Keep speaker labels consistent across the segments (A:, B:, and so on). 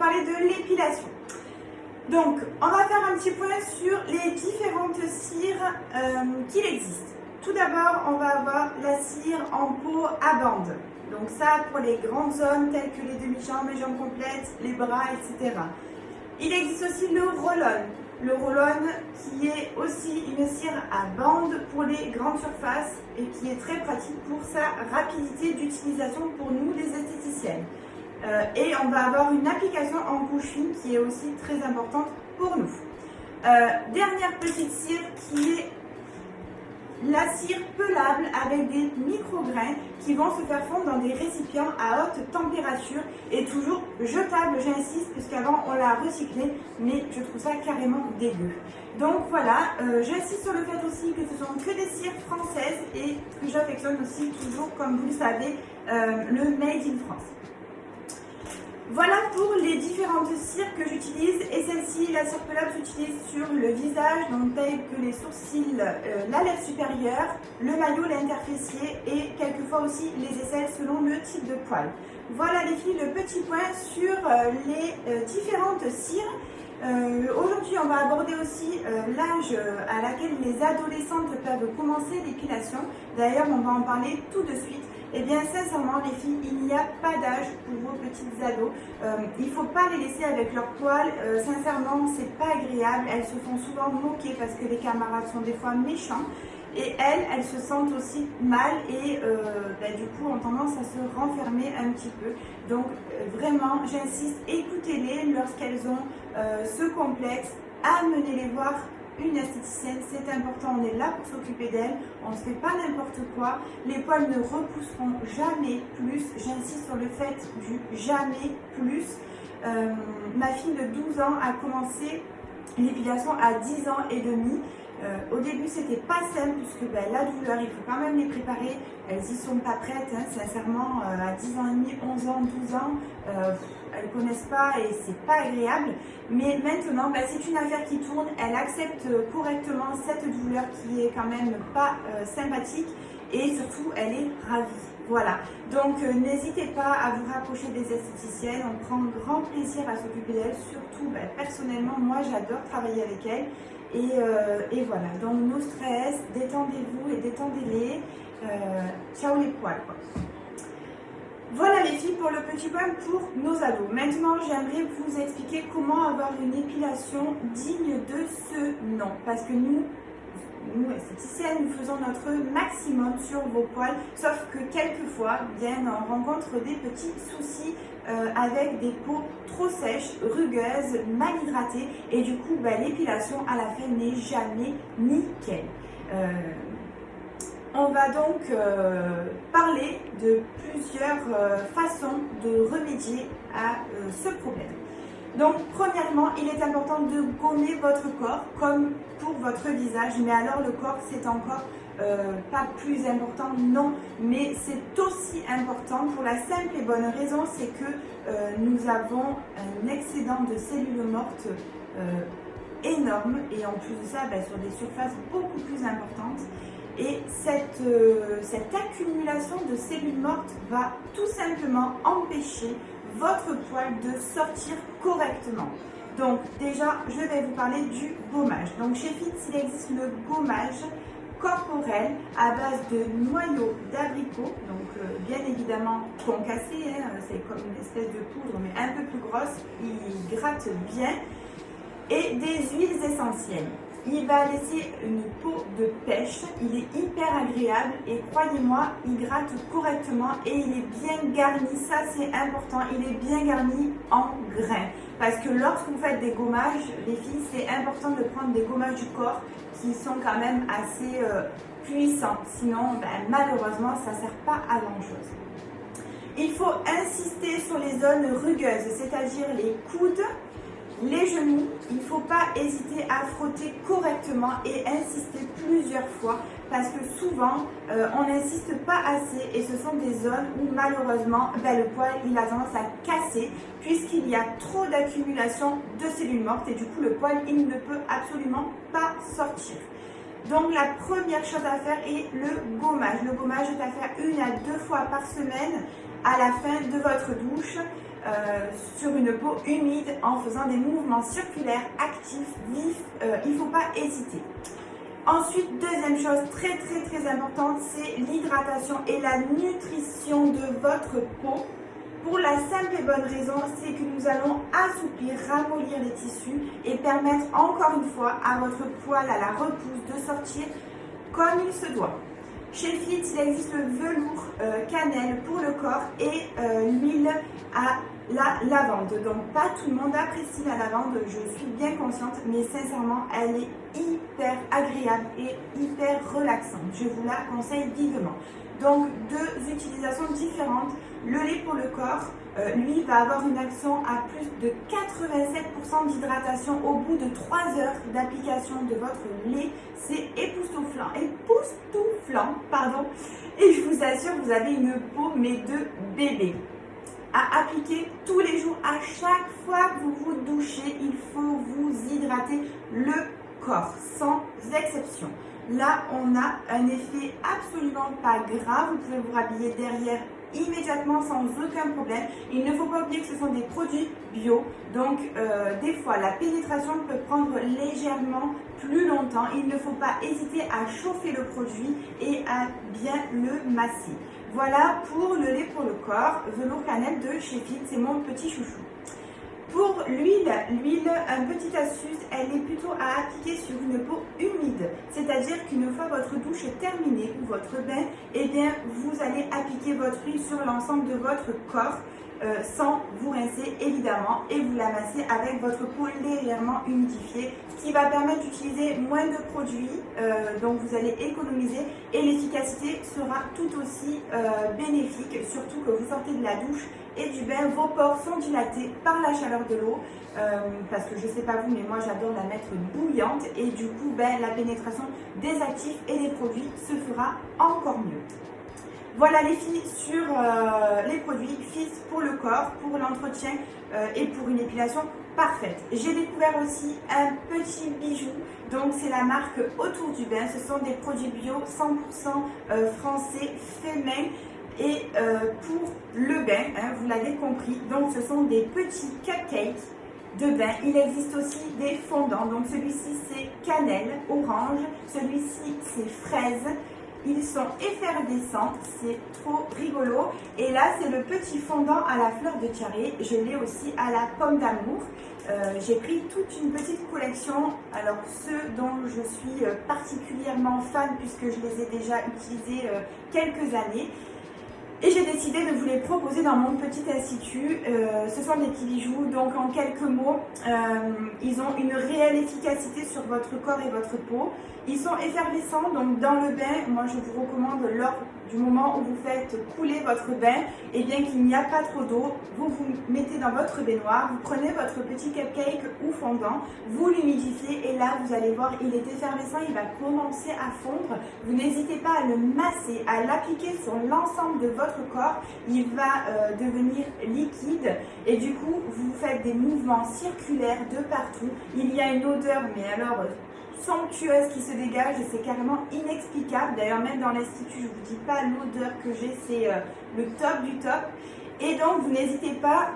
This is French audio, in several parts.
A: parler de l'épilation. Donc, on va faire un petit point sur les différentes cires qu'il existe. Tout d'abord, on va avoir la cire en peau à bande. Donc ça, pour les grandes zones telles que les demi-jambes, les jambes complètes, les bras, etc. Il existe aussi le roll-on. Le roll-on qui est aussi une cire à bande pour les grandes surfaces et qui est très pratique pour sa rapidité d'utilisation pour nous les esthéticiennes. Et on va avoir une application en couche fine qui est aussi très importante pour nous. Dernière petite cire qui est la cire pelable avec des micro-grains qui vont se faire fondre dans des récipients à haute température et toujours jetable, j'insiste, puisqu'avant on l'a recyclé, mais je trouve ça carrément dégueu. Donc voilà, j'insiste sur le fait aussi que ce sont que des cires françaises et que j'affectionne aussi toujours, comme vous le savez, le Made in France. Voilà pour les différentes cires que j'utilise et celle-ci, la cire pelable, s'utilise sur le visage, donc telles que les sourcils, la lèvre supérieure, le maillot, l'interfessier et quelquefois aussi les aisselles selon le type de poil. Voilà les filles, le petit point sur les différentes cires. Aujourd'hui, on va aborder aussi l'âge à laquel les adolescentes peuvent commencer l'épilation. D'ailleurs, on va en parler tout de suite. Eh bien, sincèrement, les filles, il n'y a pas d'âge pour vos petites ados. Il ne faut pas les laisser avec leurs poils. Sincèrement, c'est pas agréable. Elles se font souvent moquer parce que les camarades sont des fois méchants. Et elles se sentent aussi mal et du coup ont tendance à se renfermer un petit peu. Donc vraiment, j'insiste, écoutez-les lorsqu'elles ont ce complexe, amenez-les voir une esthéticienne, c'est important, on est là pour s'occuper d'elles, on ne se fait pas n'importe quoi, les poils ne repousseront jamais plus, j'insiste sur le fait du jamais plus. Ma fille de 12 ans a commencé l'épilation à 10 ans et demi. Au début, c'était pas simple puisque la douleur, il faut quand même les préparer. Elles y sont pas prêtes, hein, sincèrement, à 10 ans et demi, 11 ans, 12 ans, elles connaissent pas et c'est pas agréable. Mais maintenant, c'est une affaire qui tourne. Elle accepte correctement cette douleur qui est quand même pas sympathique et surtout, elle est ravie. Voilà, donc n'hésitez pas à vous rapprocher des esthéticiennes, on prend grand plaisir à s'occuper d'elles, surtout personnellement, moi j'adore travailler avec elles. Et voilà, donc no stress, détendez-vous et détendez-les, ciao les poils quoi. Voilà les filles pour le petit point pour nos ados. Maintenant j'aimerais vous expliquer comment avoir une épilation digne de ce nom, parce que nous esthéticiennes, nous faisons notre maximum sur vos poils, sauf que quelquefois, on rencontre des petits soucis avec des peaux trop sèches, rugueuses, mal hydratées, et du coup, l'épilation à la fin n'est jamais nickel. On va donc parler de plusieurs façons de remédier à ce problème. Donc, premièrement, il est important de gommer votre corps, comme pour votre visage, mais alors le corps, c'est encore pas plus important, non, mais c'est aussi important pour la simple et bonne raison, c'est que nous avons un excédent de cellules mortes énorme, et en plus de ça, sur des surfaces beaucoup plus importantes. Et cette accumulation de cellules mortes va tout simplement empêcher votre poil de sortir correctement. Donc déjà, je vais vous parler du gommage. Donc chez Fitz, il existe le gommage corporel à base de noyaux d'abricot, donc bien évidemment concassé, c'est comme une espèce de poudre mais un peu plus grosse, il gratte bien, et des huiles essentielles. Il va laisser une peau de pêche, il est hyper agréable et croyez-moi, il gratte correctement et il est bien garni, ça c'est important, il est bien garni en grains. Parce que lorsque vous faites des gommages, les filles, c'est important de prendre des gommages du corps qui sont quand même assez puissants. Sinon, malheureusement, ça ne sert pas à grand chose. Il faut insister sur les zones rugueuses, c'est-à-dire les coudes, les genoux. Il ne faut pas hésiter à frotter correctement et insister plusieurs fois parce que souvent on n'insiste pas assez et ce sont des zones où malheureusement le poil il a tendance à casser puisqu'il y a trop d'accumulation de cellules mortes et du coup le poil il ne peut absolument pas sortir. Donc la première chose à faire est le gommage. Le gommage est à faire 1 à 2 fois par semaine à la fin de votre douche. sur une peau humide en faisant des mouvements circulaires, actifs, vifs. Il ne faut pas hésiter. Ensuite, deuxième chose très importante, c'est l'hydratation et la nutrition de votre peau. Pour la simple et bonne raison, c'est que nous allons assouplir, ramollir les tissus et permettre encore une fois à votre poil, à la repousse, de sortir comme il se doit. Chez Fit, il existe le velours cannelle pour le corps et l'huile à la lavande. Donc pas tout le monde apprécie la lavande, je suis bien consciente, mais sincèrement, elle est hyper agréable et hyper relaxante. Je vous la conseille vivement. Donc deux utilisations différentes. Le lait pour le corps, lui, va avoir une action à plus de 87% d'hydratation au bout de 3 heures d'application de votre lait. C'est époustouflant, et je vous assure, vous avez une peau mais de bébé. À appliquer tous les jours, à chaque fois que vous vous douchez, il faut vous hydrater le corps, sans exception. Là, on a un effet absolument pas grave. Vous pouvez vous rhabiller derrière immédiatement sans aucun problème. Il ne faut pas oublier que ce sont des produits bio, donc des fois la pénétration peut prendre légèrement plus longtemps. Il ne faut pas hésiter à chauffer le produit et à bien le masser. Voilà pour le lait pour le corps, velours cannelle de chez Fit, c'est mon petit chouchou. Pour l'huile, une petite astuce, elle est plutôt à appliquer sur une peau humide. C'est-à-dire qu'une fois votre douche terminée ou votre bain, eh bien, vous allez appliquer votre huile sur l'ensemble de votre corps sans vous rincer évidemment et vous l'amassez avec votre peau légèrement humidifiée, ce qui va permettre d'utiliser moins de produits, donc vous allez économiser et l'efficacité sera tout aussi bénéfique, surtout que vous sortez de la douche et du bain, vos pores sont dilatés par la chaleur de l'eau, parce que je ne sais pas vous, mais moi j'adore la mettre bouillante et du coup la pénétration des actifs et des produits se fera encore mieux. Voilà les filles sur les produits Fit pour le corps, pour l'entretien et pour une épilation parfaite. J'ai découvert aussi un petit bijou, donc c'est la marque Autour du Bain. Ce sont des produits bio 100% français, faits main. Et pour le bain, vous l'avez compris, donc ce sont des petits cupcakes de bain. Il existe aussi des fondants, donc celui-ci c'est cannelle, orange, celui-ci c'est fraise. Ils sont effervescents, c'est trop rigolo. Et là, c'est le petit fondant à la fleur de tiare. Je l'ai aussi à la pomme d'amour. J'ai pris toute une petite collection. Alors, ceux dont je suis particulièrement fan, puisque je les ai déjà utilisés quelques années. Et j'ai décidé de vous les proposer dans mon petit institut. Ce sont des petits bijoux, donc en quelques mots, ils ont une réelle efficacité sur votre corps et votre peau. Ils sont effervescents, donc dans le bain, moi je vous recommande lors du moment où vous faites couler votre bain, et bien qu'il n'y a pas trop d'eau, vous vous mettez dans votre baignoire, vous prenez votre petit cupcake ou fondant, vous l'humidifiez et là vous allez voir, il est effervescent, il va commencer à fondre. Vous n'hésitez pas à le masser, à l'appliquer sur l'ensemble de votre corps, il va devenir liquide et du coup vous faites des mouvements circulaires de partout. Il y a une odeur, mais alors somptueuse qui se dégage et c'est carrément inexplicable. D'ailleurs même dans l'institut, je vous dis pas l'odeur que j'ai, c'est le top du top. Et donc vous n'hésitez pas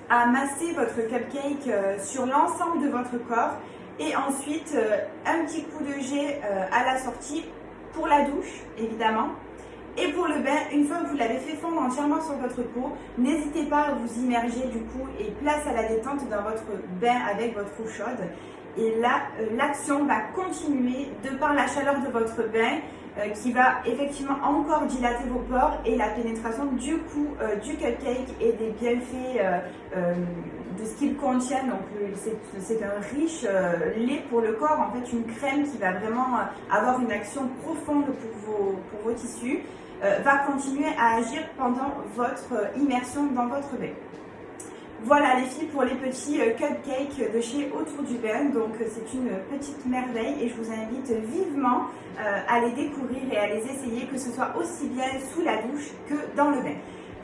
A: à masser votre cupcake sur l'ensemble de votre corps et ensuite un petit coup de jet à la sortie pour la douche évidemment. Et pour le bain, une fois que vous l'avez fait fondre entièrement sur votre peau, n'hésitez pas à vous immerger du coup et place à la détente dans votre bain avec votre eau chaude. Et là, l'action va continuer de par la chaleur de votre bain qui va effectivement encore dilater vos pores et la pénétration du coup du cupcake et des bienfaits de ce qu'il contient. Donc c'est un riche lait pour le corps, en fait une crème qui va vraiment avoir une action profonde pour vos tissus, va continuer à agir pendant votre immersion dans votre bain. Voilà les filles pour les petits cupcakes de chez Autour du Bain, donc c'est une petite merveille et je vous invite vivement à les découvrir et à les essayer, que ce soit aussi bien sous la douche que dans le bain.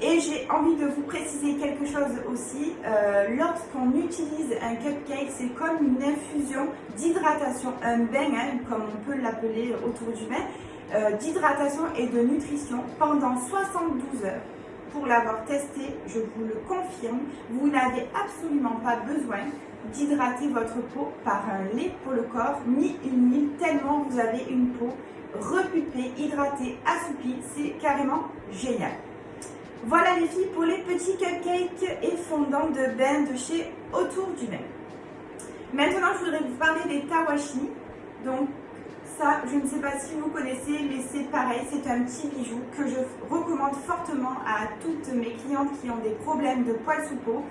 A: Et j'ai envie de vous préciser quelque chose aussi, lorsqu'on utilise un cupcake, c'est comme une infusion d'hydratation, un bain, comme on peut l'appeler Autour du Bain, d'hydratation et de nutrition pendant 72 heures. pour l'avoir testé, je vous le confirme, vous n'avez absolument pas besoin d'hydrater votre peau par un lait pour le corps, ni une huile, tellement vous avez une peau repulpée, hydratée, assouplie, c'est carrément génial. Voilà les filles pour les petits cupcakes et fondants de bain de chez Autour du Bain. Maintenant, je voudrais vous parler des tawashi. Donc, ça, je ne sais pas si vous connaissez, mais c'est pareil, c'est un petit bijou que je recommande fortement à toutes mes clientes qui ont des problèmes de poils sous peau.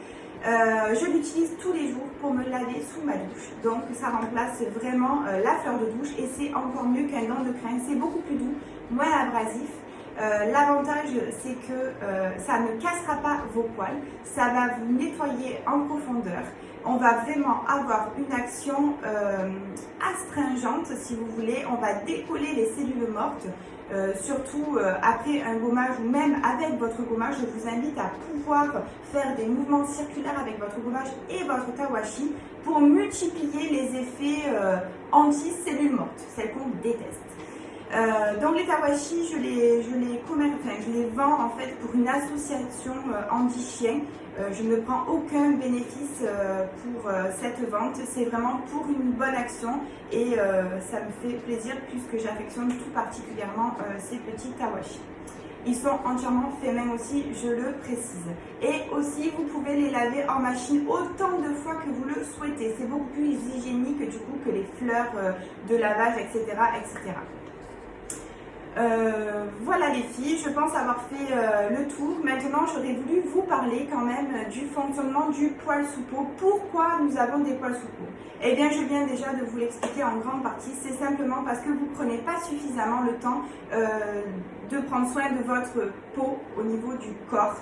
A: Je l'utilise tous les jours pour me laver sous ma douche. Donc, ça remplace vraiment la fleur de douche et c'est encore mieux qu'un gant de crin. C'est beaucoup plus doux, moins abrasif. L'avantage, c'est que ça ne cassera pas vos poils, ça va vous nettoyer en profondeur. On va vraiment avoir une action astringente, si vous voulez. On va décoller les cellules mortes, surtout après un gommage ou même avec votre gommage. Je vous invite à pouvoir faire des mouvements circulaires avec votre gommage et votre tawashi pour multiplier les effets anti-cellules mortes, celles qu'on déteste. Donc les tawashi, je les vends en fait pour une association anti-chien. Je ne prends aucun bénéfice pour cette vente, c'est vraiment pour une bonne action et ça me fait plaisir puisque j'affectionne tout particulièrement ces petits tawashi. Ils sont entièrement faits main aussi, je le précise. Et aussi, vous pouvez les laver en machine autant de fois que vous le souhaitez. C'est beaucoup plus hygiénique du coup que les fleurs de lavage, etc. etc. Voilà les filles, je pense avoir fait le tour. Maintenant, j'aurais voulu vous parler quand même du fonctionnement du poil sous peau. Pourquoi nous avons des poils sous peau? Eh bien, je viens déjà de vous l'expliquer en grande partie. C'est simplement parce que vous ne prenez pas suffisamment le temps de prendre soin de votre peau au niveau du corps.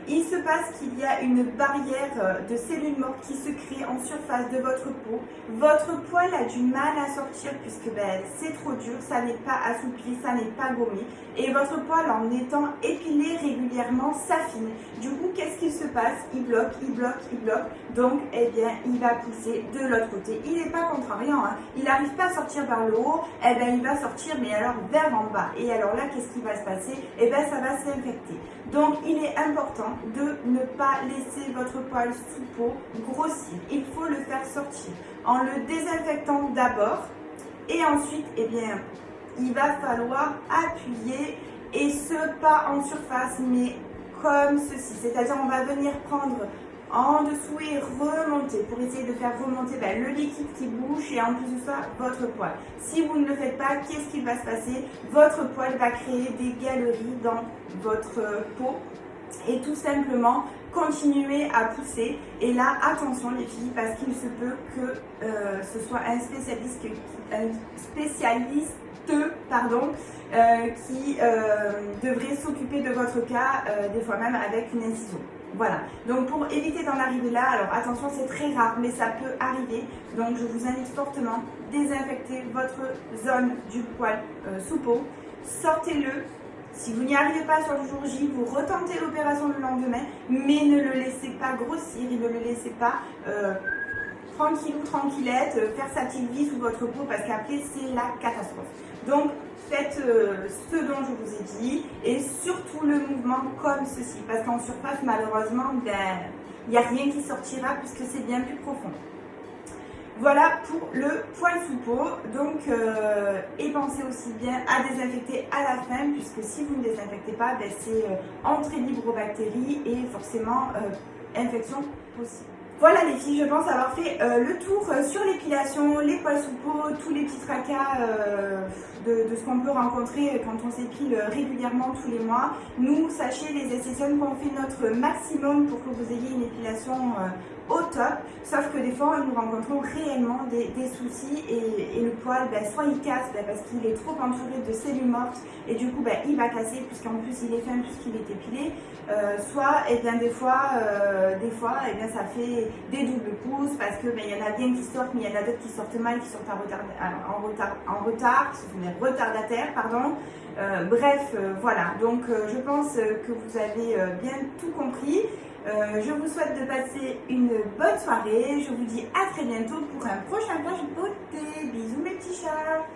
A: Il se passe qu'il y a une barrière de cellules mortes qui se crée en surface de votre peau. Votre poil a du mal à sortir puisque c'est trop dur, ça n'est pas assoupli, ça n'est pas gommé. Et votre poil, en étant épilé régulièrement, s'affine. Du coup, qu'est-ce qu'il se passe? Il bloque, il bloque, il bloque. Donc, eh bien, il va pousser de l'autre côté. Il n'est pas contrariant, hein. Il n'arrive pas à sortir vers le haut, eh bien, il va sortir, mais alors vers en bas. Et alors là, qu'est-ce qui va se passer? Eh bien, ça va s'infecter. Donc, il est important de ne pas laisser votre poil sous peau grossir. Il faut le faire sortir en le désinfectant d'abord et ensuite, eh bien, il va falloir appuyer et ce pas en surface mais comme ceci. C'est-à-dire, on va venir prendre en dessous et remonter pour essayer de faire remonter le liquide qui bouge et en plus de ça, votre poil. Si vous ne le faites pas, qu'est-ce qui va se passer? Votre poil va créer des galeries dans votre peau et tout simplement continuer à pousser. Et là, attention les filles, parce qu'il se peut que ce soit un spécialiste qui devrait s'occuper de votre cas, des fois même avec une incision. Voilà, donc pour éviter d'en arriver là, alors attention, c'est très rare, mais ça peut arriver. Donc je vous invite fortement à désinfecter votre zone du poil sous peau. Sortez-le. Si vous n'y arrivez pas sur le jour J, vous retentez l'opération le lendemain, mais ne le laissez pas grossir et ne le laissez pas tranquillou, tranquillette, faire sa petite vie sous votre peau parce qu'après c'est la catastrophe. Donc faites ce dont je vous ai dit et surtout le mouvement comme ceci parce qu'en surface malheureusement il n'y a rien qui sortira puisque c'est bien plus profond. Voilà pour le poil sous peau, donc et pensez aussi bien à désinfecter à la fin puisque si vous ne désinfectez pas, c'est entrée libre aux bactéries et forcément infection possible. Voilà les filles, je pense avoir fait le tour sur l'épilation, les poils sous peau, tous les petits tracas de ce qu'on peut rencontrer quand on s'épile régulièrement tous les mois. Nous, sachez les esthéticiennes qu'on fait notre maximum pour que vous ayez une épilation au top, sauf que des fois nous rencontrons réellement des soucis et le poil, soit il casse parce qu'il est trop entouré de cellules mortes et du coup il va casser puisqu'en plus il est fin puisqu'il est épilé, soit des fois ça fait des doubles pouces parce que il y en a bien qui sortent mais il y en a d'autres qui sortent mal, qui sortent en retard, qui sont des retardataires, pardon. Bref, voilà, donc je pense que vous avez bien tout compris. Je vous souhaite de passer une bonne soirée. Je vous dis à très bientôt pour un prochain flash beauté. Bisous mes petits chats.